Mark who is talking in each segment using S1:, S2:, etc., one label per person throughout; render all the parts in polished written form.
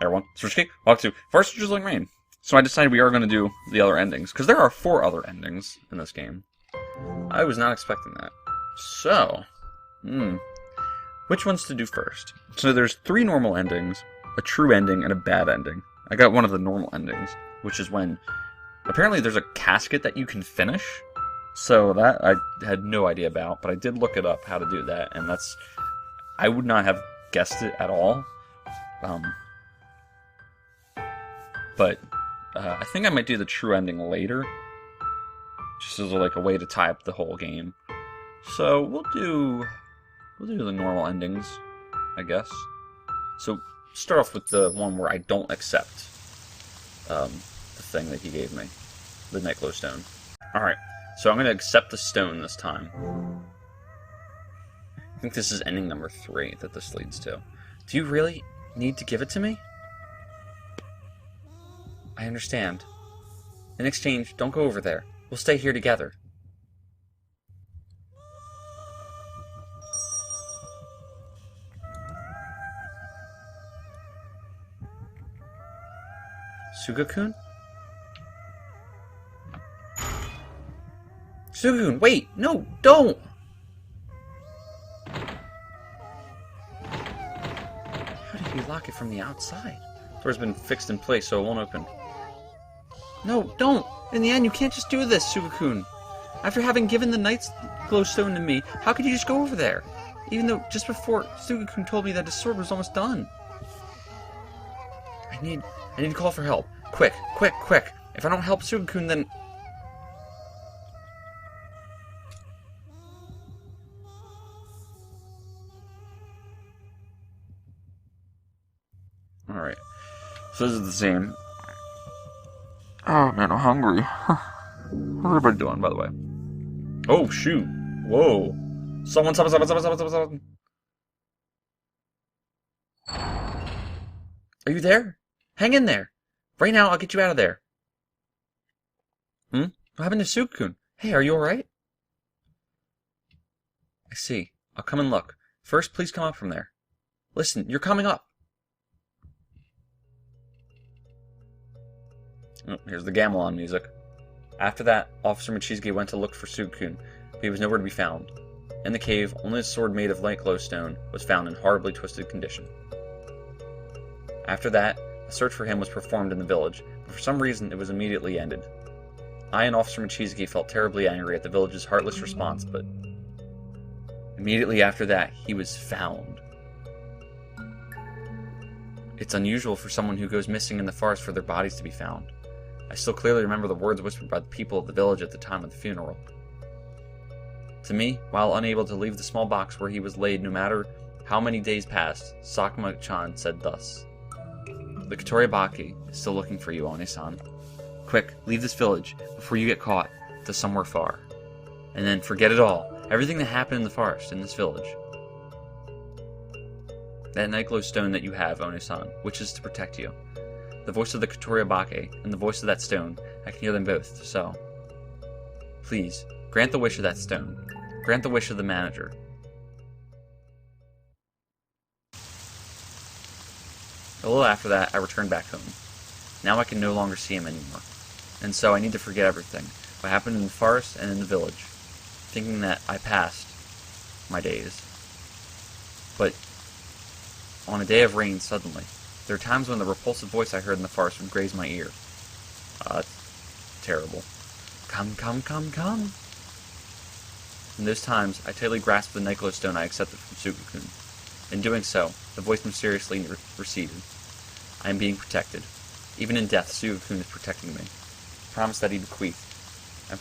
S1: Everyone, SilverCheesecake, welcome to First Drizzling Rain. So I decided we are going to do the other endings, because there are 4 other endings in this game. I was not expecting that. So, which ones to do first? So there's 3 normal endings, a true ending, and a bad ending. I got one of the normal endings, which is when, apparently there's a casket that you can finish. So that I had no idea about, but I did look it up how to do that, and I would not have guessed it at all. But I think I might do the true ending later, just as like a way to tie up the whole game. So we'll do the normal endings, I guess. So start off with the one where I don't accept the thing that he gave me, the Nightglow Stone. All right, so I'm gonna accept the stone this time. I think this is ending number 3 that this leads to. Do you really need to give it to me? I understand. In exchange, don't go over there. We'll stay here together. Sugakun? Sugakun, wait! No, don't! How did he lock it from the outside? The door's been fixed in place so it won't open. No, don't! In the end, you can't just do this, Sugakun. After having given the Nightglow Stone to me, how could you just go over there? Even though just before, Sugakun told me that his sword was almost done. I need to call for help. Quick, quick, quick! If I don't help Sugakun, then... Alright. So this is the same. Oh man, I'm hungry. How's everybody doing, by the way? Oh shoot! Whoa! Someone! Are you there? Hang in there! Right now, I'll get you out of there. What happened to Sugakun? Hey, are you alright? I see. I'll come and look. First, please come up from there. Listen, you're coming up! Oh, here's the gamelan music. After that, Officer Machizuki went to look for Sugakun, but he was nowhere to be found. In the cave, only a sword made of Nightglow Stone was found in horribly twisted condition. After that, a search for him was performed in the village, but for some reason it was immediately ended. I and Officer Machizuki felt terribly angry at the village's heartless response, but immediately after that, he was found. It's unusual for someone who goes missing in the forest for their bodies to be found. I still clearly remember the words whispered by the people of the village at the time of the funeral. To me, while unable to leave the small box where he was laid no matter how many days passed, Sakuma-chan said thus: "The Kitoriabaki is still looking for you, One-san. Quick, leave this village before you get caught to somewhere far. And then forget it all, everything that happened in the forest in this village. That Nightglow Stone that you have, One-san, which is to protect you. The voice of the Kitoriabaki and the voice of that stone, I can hear them both, so please, grant the wish of that stone. Grant the wish of the manager." A little after that, I returned back home. Now I can no longer see him anymore. And so I need to forget everything, what happened in the forest and in the village, thinking that I passed my days. But on a day of rain, suddenly, there are times when the repulsive voice I heard in the forest would graze my ear. It's terrible. Come, come, come, come. In those times, I tightly grasped the Nightglow Stone I accepted from Sugakun. In doing so, the voice mysteriously receded. I am being protected. Even in death, Sugakun is protecting me. Promise that he bequeathed. I'm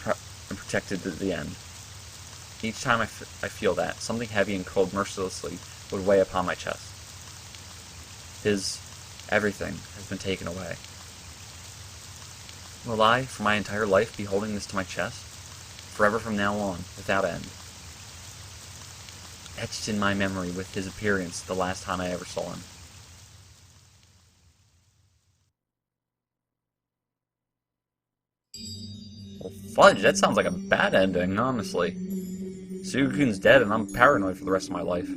S1: protected to the end. Each time I feel that, something heavy and cold mercilessly would weigh upon my chest. His everything has been taken away. Will I, for my entire life, be holding this to my chest? Forever from now on, without end. Etched in my memory with his appearance the last time I ever saw him. Well, fudge, that sounds like a bad ending, honestly. Sugakun's dead and I'm paranoid for the rest of my life.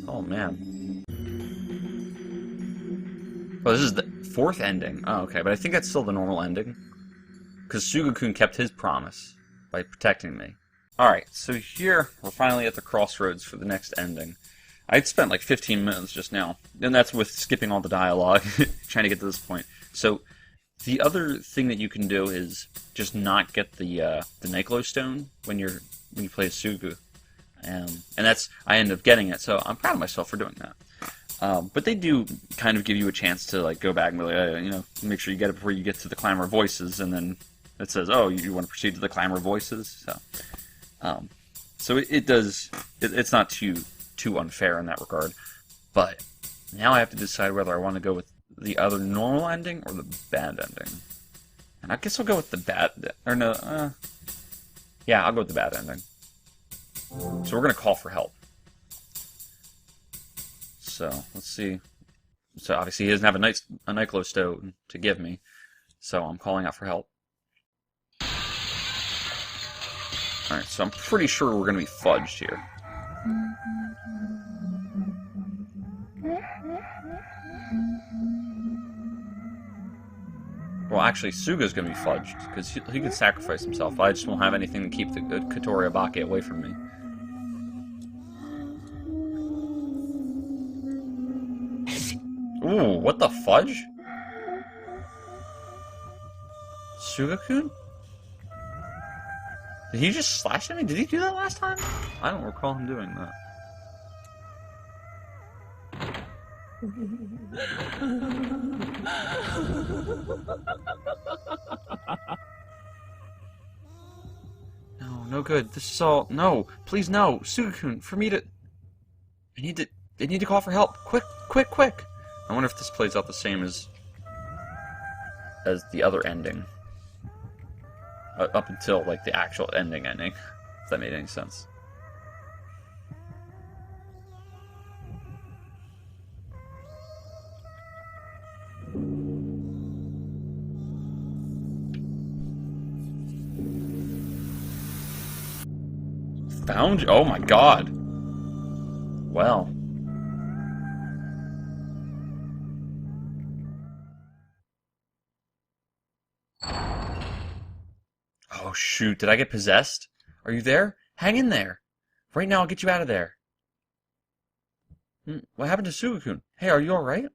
S1: Oh man. Well, this is the fourth ending. Oh, okay, but I think that's still the normal ending. Because Sugakun kept his promise by protecting me. Alright, so here we're finally at the crossroads for the next ending. I'd spent like 15 minutes just now, and that's with skipping all the dialogue, trying to get to this point. So, the other thing that you can do is just not get the Nyclo stone when you play as Sugu. And I ended up getting it, so I'm proud of myself for doing that. But they do kind of give you a chance to like go back and be like, make sure you get it before you get to the Clamor of Voices, and then it says, oh, you want to proceed to the Clamor of Voices? So it does. It's not too unfair in that regard. But now I have to decide whether I want to go with the other normal ending or the bad ending. And I guess I'll go with the bad. Or no. Yeah, I'll go with the bad ending. So we're gonna call for help. So let's see. So obviously he doesn't have a Nyclo stone to give me. So I'm calling out for help. Alright, so I'm pretty sure we're going to be fudged here. Well, actually, Suga's going to be fudged, because he could sacrifice himself. I just won't have anything to keep the Katori Abake away from me. Ooh, what the fudge? Sugakun? Did he just slash at me? Did he do that last time? I don't recall him doing that. No good. This is all... No! Please, no! Sugakun, for me to... I need to call for help! Quick! Quick! Quick! I wonder if this plays out the same as the other ending. Up until, like, the actual ending. If that made any sense. Found you? Oh my god. Well. Oh shoot, did I get possessed? Are you there? Hang in there. Right now I'll get you out of there. What happened to Sugakun? Hey, are you alright?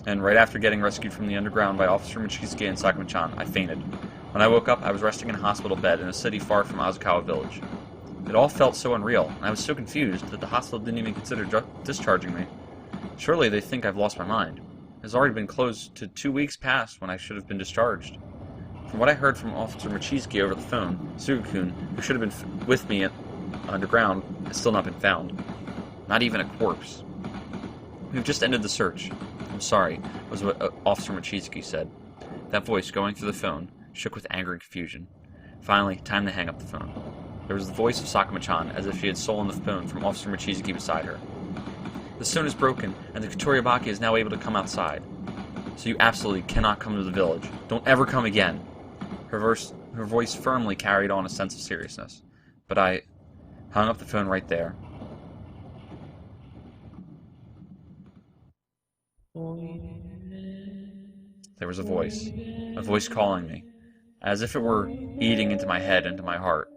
S1: And right after getting rescued from the underground by Officer Michisuke and Sakuma-chan, I fainted. When I woke up, I was resting in a hospital bed in a city far from Azukawa village. It all felt so unreal, and I was so confused that the hospital didn't even consider discharging me. Surely they think I've lost my mind. It has already been closed to 2 weeks past when I should have been discharged. From what I heard from Officer Michisuke over the phone, Sugakun, who should have been with me underground, has still not been found. Not even a corpse. We've just ended the search. I'm sorry, was what Officer Michisuke said. That voice, going through the phone, shook with anger and confusion. Finally, time to hang up the phone. There was the voice of Sakuma-chan, as if she had stolen the phone from Officer Michisuke beside her. The stone is broken, and the Katori Abake is now able to come outside. So you absolutely cannot come to the village. Don't ever come again. Her voice firmly carried on a sense of seriousness. But I hung up the phone right there. There was a voice calling me, as if it were eating into my head, into my heart.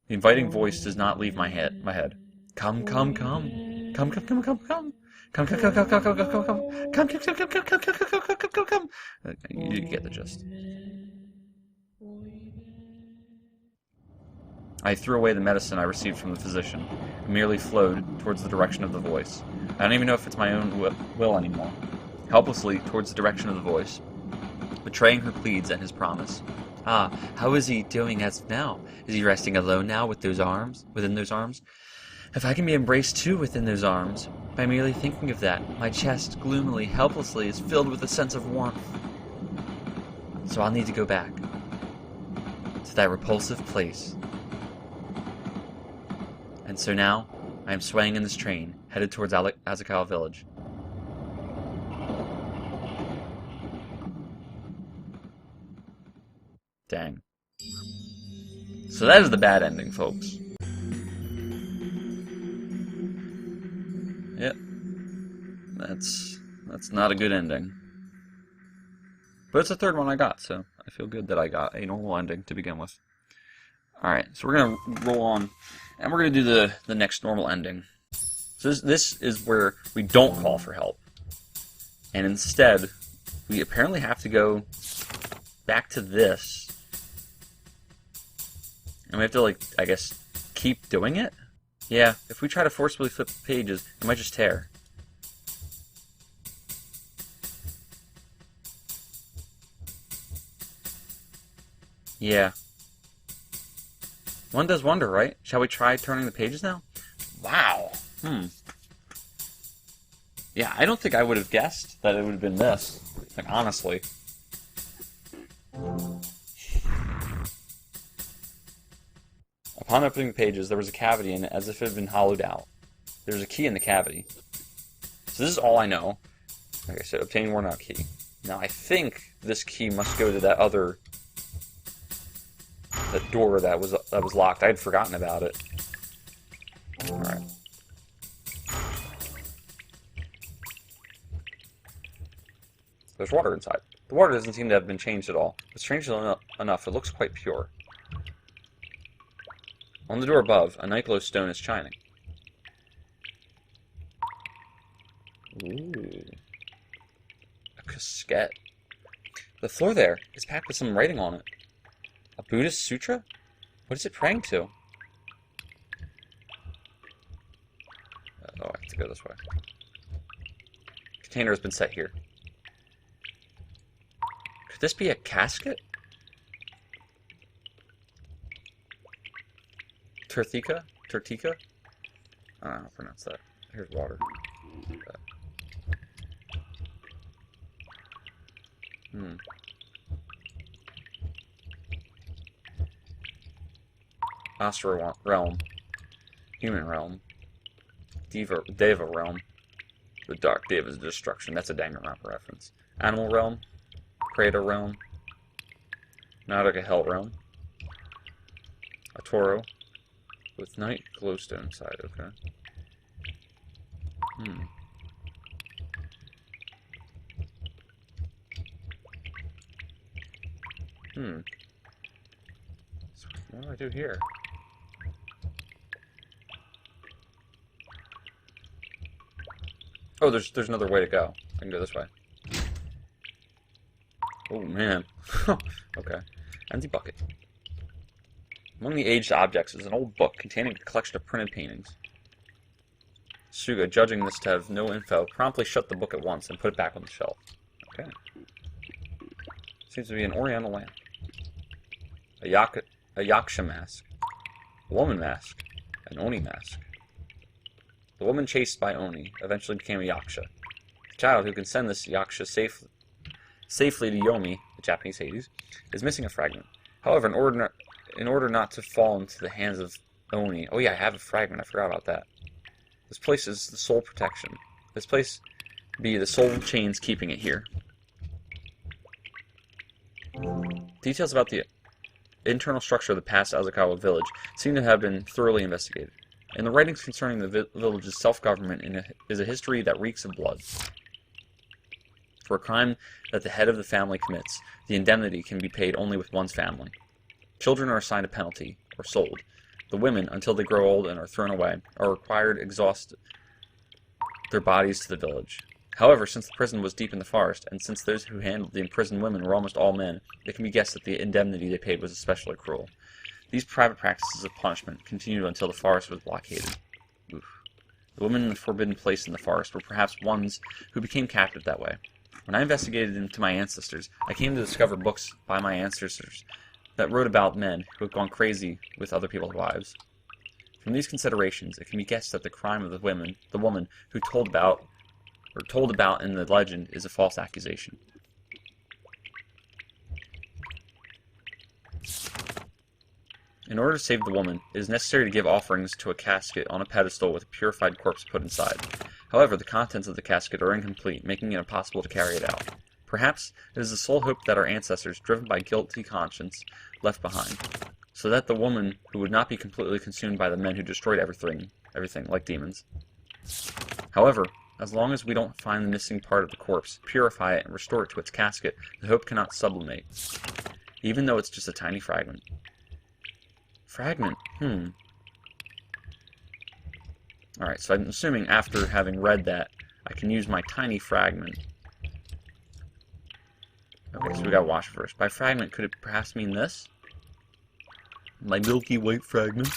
S1: The inviting voice does not leave my head. Come, come, come. Come, come, come, come, come. Come, come, come, come, come, come, come, come, come. Come, come, come, come, come, come, come, come, come, come, come. You get the gist. I threw away the medicine I received from the physician, and merely flowed towards the direction of the voice. I don't even know if it's my own will anymore. Helplessly towards the direction of the voice, betraying her pleads and his promise. Ah, how is he doing as of now? Is he resting alone now within those arms? If I can be embraced too within those arms, by merely thinking of that, my chest, gloomily, helplessly, is filled with a sense of warmth. So I'll need to go back to that repulsive place. And so now, I am swaying in this train, headed towards Azukawa village. Dang. So that is the bad ending, folks. that's not a good ending. But it's the third one I got, so I feel good that I got a normal ending to begin with. Alright, so we're going to roll on, and we're going to do the next normal ending. So this is where we don't call for help. And instead, we apparently have to go back to this. And we have to, like, I guess, keep doing it? Yeah, if we try to forcibly flip the pages, it might just tear. Yeah. One does wonder, right? Shall we try turning the pages now? Wow. Yeah, I don't think I would have guessed that it would have been this. Like, honestly. Upon opening the pages, there was a cavity in it as if it had been hollowed out. There was a key in the cavity. So this is all I know. Like I said, obtain worn out key. Now I think this key must go to that other... that door that was locked. I had forgotten about it. Alright. There's water inside. The water doesn't seem to have been changed at all, but strangely enough, it looks quite pure. On the door above, a night glow stone is shining. Ooh. A casket. The floor there is packed with some writing on it. A Buddhist sutra? What is it praying to? Oh, I have to go this way. Container has been set here. Could this be a casket? Tertika? Tertika? I don't know how to pronounce that. Here's water. Astral realm. Human realm. Deva realm. The dark Deva's destruction. That's a Danganronpa reference. Animal realm. Creator realm. Nautica hell realm. A Toro. With night glowstone inside, okay. So what do I do here? Oh, there's another way to go. I can go this way. Oh, man. Okay. Empty bucket. Among the aged objects is an old book containing a collection of printed paintings. Suga, judging this to have no info, promptly shut the book at once and put it back on the shelf. Okay. Seems to be an oriental lamp. A yaksha mask. A woman mask. An oni mask. The woman chased by oni eventually became a yaksha. The child who can send this yaksha safely to Yomi, the Japanese Hades, is missing a fragment. However, in order not to fall into the hands of oni... Oh yeah, I have a fragment, I forgot about that. This place is the soul protection. This place be the soul chains keeping it here. Details about the internal structure of the past Azakawa village seem to have been thoroughly investigated. In the writings concerning the village's self-government is a history that reeks of blood. For a crime that the head of the family commits, the indemnity can be paid only with one's family. Children are assigned a penalty, or sold. The women, until they grow old and are thrown away, are required to exhaust their bodies to the village. However, since the prison was deep in the forest, and since those who handled the imprisoned women were almost all men, it can be guessed that the indemnity they paid was especially cruel. These private practices of punishment continued until the forest was blockaded. Oof. The women in the forbidden place in the forest were perhaps ones who became captive that way. When I investigated into my ancestors, I came to discover books by my ancestors that wrote about men who had gone crazy with other people's wives. From these considerations, it can be guessed that the crime of the woman who told about in the legend is a false accusation. In order to save the woman, it is necessary to give offerings to a casket on a pedestal with a purified corpse put inside. However, the contents of the casket are incomplete, making it impossible to carry it out. Perhaps it is the sole hope that our ancestors, driven by guilty conscience, left behind, so that the woman who would not be completely consumed by the men who destroyed everything like demons. However, As long as we don't find the missing part of the corpse, purify it, and restore it to its casket, the hope cannot sublimate. Even though it's just a tiny fragment. Fragment? Alright, so I'm assuming after having read that, I can use my tiny fragment. Okay, so we gotta wash first. By fragment, could it perhaps mean this? My milky white fragment?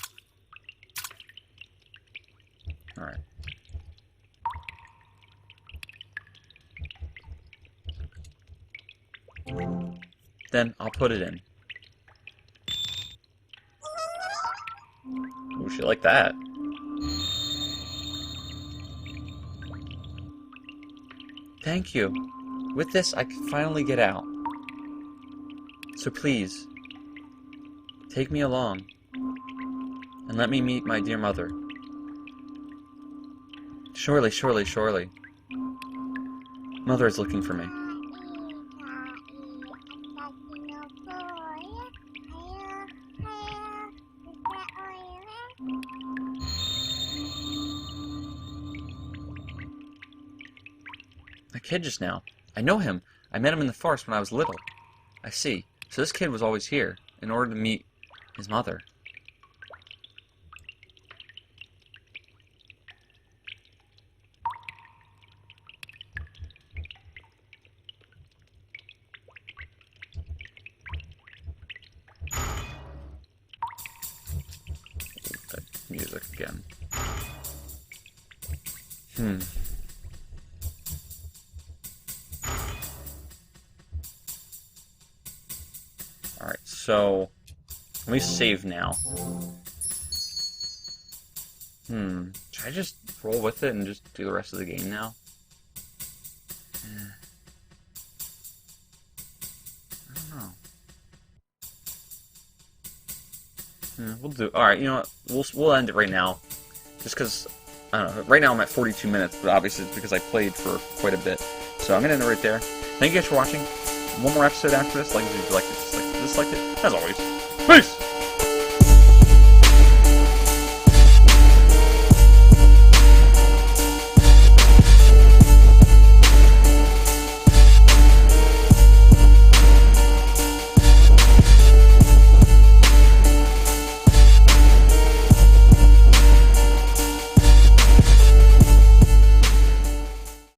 S1: Alright. Then I'll put it in. Ooh, she like that. Thank you. With this, I can finally get out. So please, take me along, and let me meet my dear mother. Surely, surely, surely. Mother is looking for me. A kid just now. I know him. I met him in the forest when I was little. I see. So this kid was always here, in order to meet his mother. That music again. Alright, so let me save now. Should I just roll with it and just do the rest of the game now? I don't know. We'll do. Alright, you know what? We'll end it right now. Just because, I don't know. Right now I'm at 42 minutes, but obviously it's because I played for quite a bit. So I'm going to end it right there. Thank you guys for watching. One more episode after this. Like if you liked it, disliked it. As always, peace!